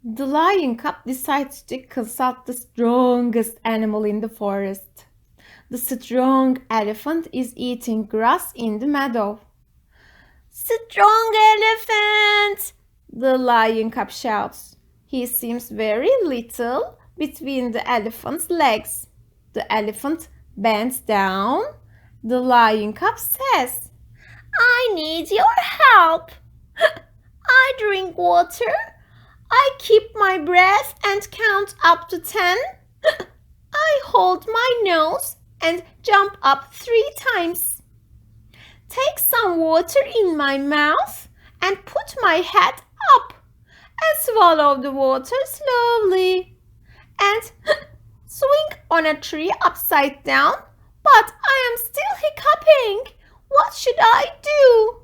The lion cub decides to consult the strongest animal in the forest. The strong elephant is eating grass in the meadow. Strong elephant! The lion cub shouts. He seems very little between the elephant's legs. The elephant bends down. The lion cub says, I need your help. I drink water. I keep my breath and count up to 10. I hold my nose and jump up 3 times. Take some water in my mouth and put my head up and swallow the water slowly and swing on a tree upside down. But I am still hiccuping. What should I do?